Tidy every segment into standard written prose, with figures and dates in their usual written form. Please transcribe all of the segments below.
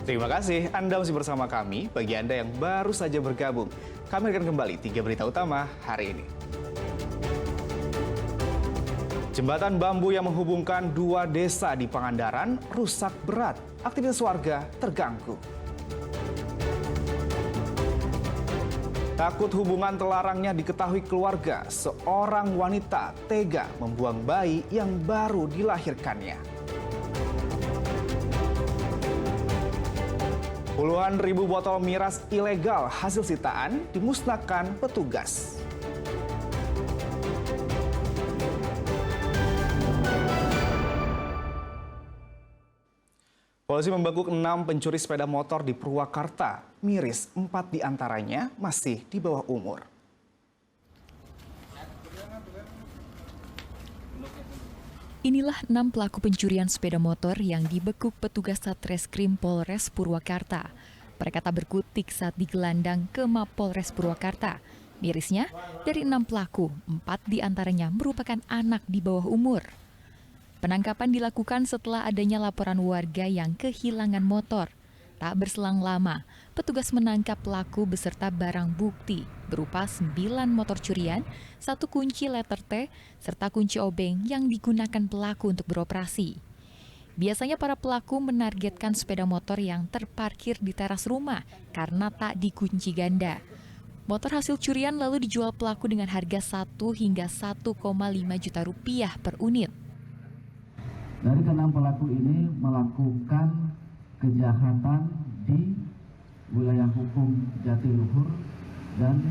Terima kasih Anda masih bersama kami. Bagi Anda yang baru saja bergabung, kami akan kembali 3 berita utama hari ini. Jembatan bambu yang menghubungkan 2 desa di Pangandaran rusak berat. Aktivitas warga terganggu. Takut hubungan terlarangnya diketahui keluarga, seorang wanita tega membuang bayi yang baru dilahirkannya. Puluhan ribu botol miras ilegal hasil sitaan dimusnahkan petugas. Polisi membekuk 6 pencuri sepeda motor di Purwakarta. Miris 4 diantaranya masih di bawah umur. Inilah 6 pelaku pencurian sepeda motor yang dibekuk petugas Satreskrim Polres Purwakarta. Mereka tak berkutik saat digelandang ke Mapolres Purwakarta. Mirisnya, dari 6 pelaku, 4 diantaranya merupakan anak di bawah umur. Penangkapan dilakukan setelah adanya laporan warga yang kehilangan motor. Tak berselang lama, petugas menangkap pelaku beserta barang bukti berupa 9 motor curian, 1 kunci letter T, serta kunci obeng yang digunakan pelaku untuk beroperasi. Biasanya para pelaku menargetkan sepeda motor yang terparkir di teras rumah karena tak dikunci ganda. Motor hasil curian lalu dijual pelaku dengan harga 1 hingga 1,5 juta rupiah per unit. Dari ke-6 pelaku ini melakukan kejahatan di wilayah hukum Jatiluhur dan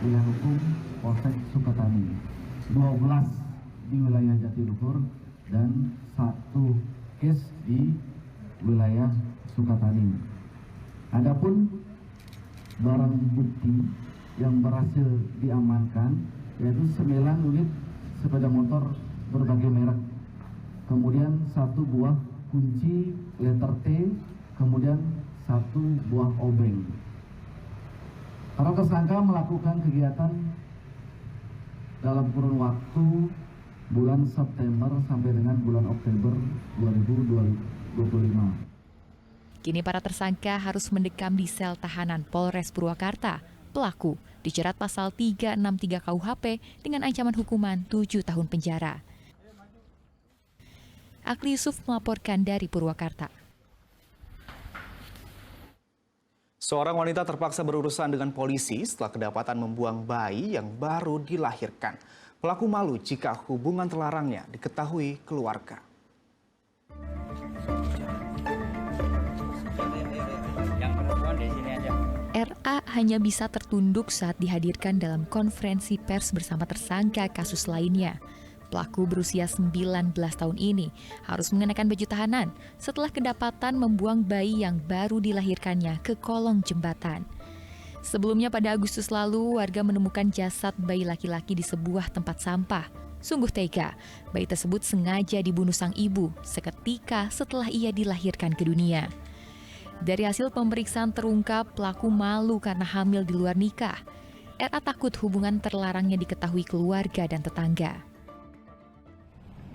wilayah hukum Polsek Sukatani. 12 di wilayah Jatiluhur dan 1 case di wilayah Sukatani. Adapun barang bukti yang berhasil diamankan yaitu 9 unit sepeda motor berbagai merek. Kemudian 1 buah kunci letter T, kemudian 1 buah obeng. Para tersangka melakukan kegiatan dalam kurun waktu bulan September sampai dengan bulan Oktober 2025. Kini para tersangka harus mendekam di sel tahanan Polres Purwakarta. Pelaku dijerat pasal 363 KUHP dengan ancaman hukuman 7 tahun penjara. Akli Yusuf melaporkan dari Purwakarta. Seorang wanita terpaksa berurusan dengan polisi setelah kedapatan membuang bayi yang baru dilahirkan. Pelaku malu jika hubungan terlarangnya diketahui keluarga. RA hanya bisa tertunduk saat dihadirkan dalam konferensi pers bersama tersangka kasus lainnya. Pelaku berusia 19 tahun ini harus mengenakan baju tahanan setelah kedapatan membuang bayi yang baru dilahirkannya ke kolong jembatan. Sebelumnya pada Agustus lalu, warga menemukan jasad bayi laki-laki di sebuah tempat sampah. Sungguh tega, bayi tersebut sengaja dibunuh sang ibu seketika setelah ia dilahirkan ke dunia. Dari hasil pemeriksaan terungkap pelaku malu karena hamil di luar nikah. RA takut hubungan terlarangnya diketahui keluarga dan tetangga.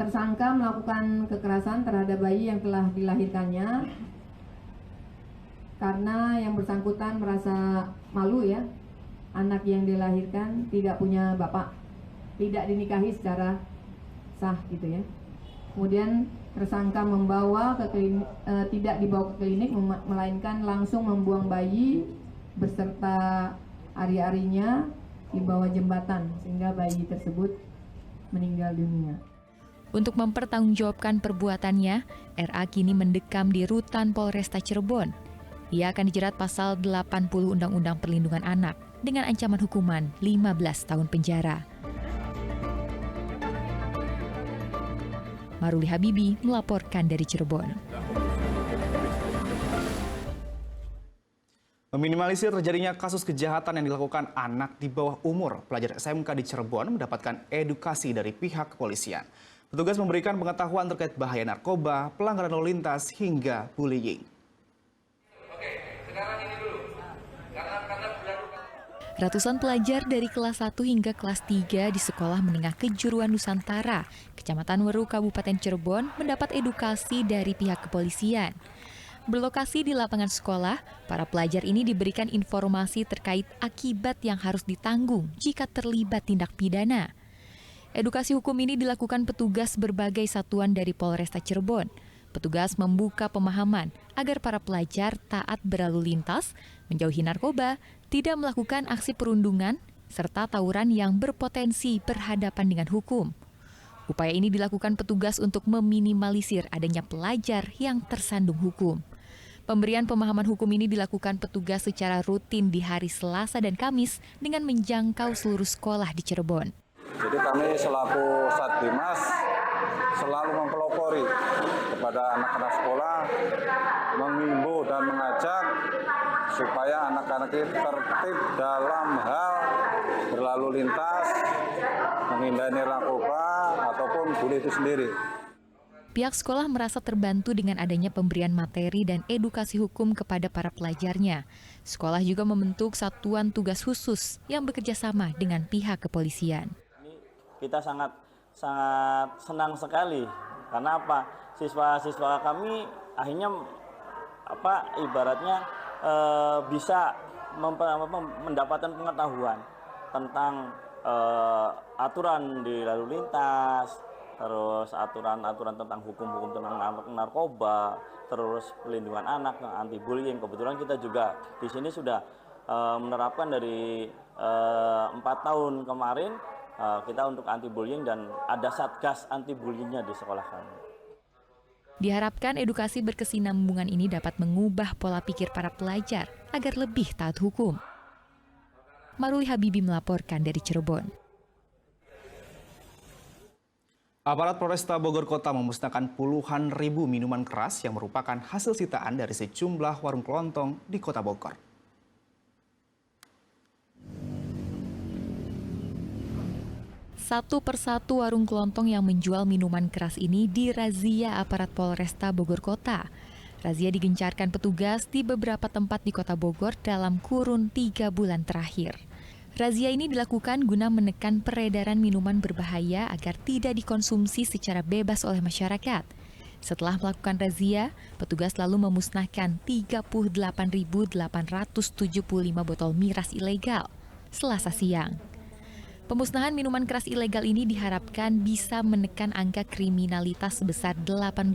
Tersangka melakukan kekerasan terhadap bayi yang telah dilahirkannya karena yang bersangkutan merasa malu ya, anak yang dilahirkan tidak punya bapak, tidak dinikahi secara sah gitu ya. Kemudian tersangka membawa ke klinik, tidak dibawa ke klinik, melainkan langsung membuang bayi beserta ari-arinya di bawah jembatan sehingga bayi tersebut meninggal dunia. Untuk mempertanggungjawabkan perbuatannya, RA kini mendekam di Rutan Polresta Cirebon. Ia akan dijerat pasal 80 Undang-Undang Perlindungan Anak dengan ancaman hukuman 15 tahun penjara. Maruli Habibi melaporkan dari Cirebon. Meminimalisir terjadinya kasus kejahatan yang dilakukan anak di bawah umur, pelajar SMK di Cirebon mendapatkan edukasi dari pihak kepolisian. Petugas memberikan pengetahuan terkait bahaya narkoba, pelanggaran lalu lintas, hingga bullying. Ratusan pelajar dari kelas 1 hingga kelas 3 di Sekolah Menengah Kejuruan Nusantara, Kecamatan Weru, Kabupaten Cirebon, mendapat edukasi dari pihak kepolisian. Berlokasi di lapangan sekolah, para pelajar ini diberikan informasi terkait akibat yang harus ditanggung jika terlibat tindak pidana. Edukasi hukum ini dilakukan petugas berbagai satuan dari Polresta Cirebon. Petugas membuka pemahaman agar para pelajar taat berlalu lintas, menjauhi narkoba, tidak melakukan aksi perundungan, serta tawuran yang berpotensi berhadapan dengan hukum. Upaya ini dilakukan petugas untuk meminimalisir adanya pelajar yang tersandung hukum. Pemberian pemahaman hukum ini dilakukan petugas secara rutin di hari Selasa dan Kamis dengan menjangkau seluruh sekolah di Cirebon. Jadi kami selaku Satbimas selalu mempelopori kepada anak-anak sekolah, mengimbau dan mengajak supaya anak-anak itu tertib dalam hal berlalu lintas, menghindari narkoba ataupun bully itu sendiri. Pihak sekolah merasa terbantu dengan adanya pemberian materi dan edukasi hukum kepada para pelajarnya. Sekolah juga membentuk satuan tugas khusus yang bekerja sama dengan pihak kepolisian. Kita sangat senang sekali karena apa? Siswa-siswa kami akhirnya ibaratnya bisa mendapatkan pengetahuan tentang aturan di lalu lintas, terus aturan-aturan tentang hukum-hukum tentang narkoba, terus pelindungan anak, anti bullying. Kebetulan kita juga di sini sudah menerapkan dari 4 tahun kemarin kita untuk anti bullying dan ada satgas anti bullyingnya di sekolah kami. Diharapkan edukasi berkesinambungan ini dapat mengubah pola pikir para pelajar agar lebih taat hukum. Maruli Habibi melaporkan dari Cirebon. Aparat Polresta Bogor Kota memusnahkan puluhan ribu minuman keras yang merupakan hasil sitaan dari sejumlah warung kelontong di Kota Bogor. Satu persatu warung kelontong yang menjual minuman keras ini dirazia aparat Polresta Bogor Kota. Razia digencarkan petugas di beberapa tempat di Kota Bogor dalam kurun 3 bulan terakhir. Razia ini dilakukan guna menekan peredaran minuman berbahaya agar tidak dikonsumsi secara bebas oleh masyarakat. Setelah melakukan razia, petugas lalu memusnahkan 38.875 botol miras ilegal Selasa siang. Pemusnahan minuman keras ilegal ini diharapkan bisa menekan angka kriminalitas sebesar 18%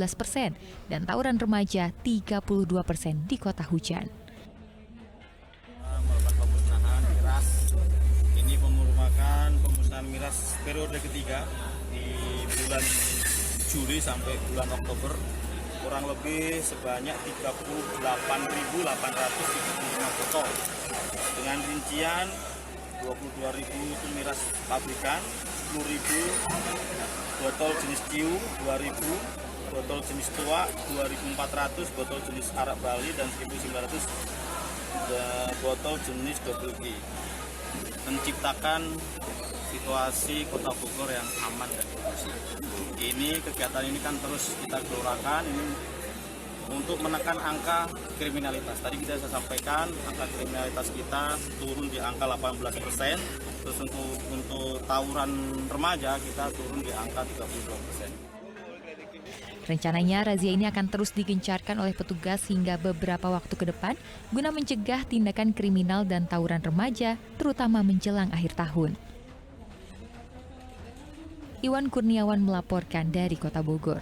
dan tawuran remaja 32% di kota hujan. Melakukan pemusnahan miras. Ini merupakan pemusnahan miras periode ketiga di bulan Juli sampai bulan Oktober. Kurang lebih sebanyak 38.875 botol. Dengan rincian 22.000 itu miras pabrikan, 10.000 botol jenis Ciu, 2.000 botol jenis Tua, 2.400 botol jenis Arab Bali, dan 1.900 botol jenis Double G. Menciptakan situasi Kota Bogor yang aman dan kondusif. Kegiatan ini kan terus kita gelorakan ini untuk menekan angka kriminalitas. Tadi kita sudah sampaikan angka kriminalitas kita turun di angka 18%. Terus untuk tawuran remaja kita turun di angka 32%. Rencananya razia ini akan terus digencarkan oleh petugas hingga beberapa waktu ke depan guna mencegah tindakan kriminal dan tawuran remaja, terutama menjelang akhir tahun. Iwan Kurniawan melaporkan dari Kota Bogor.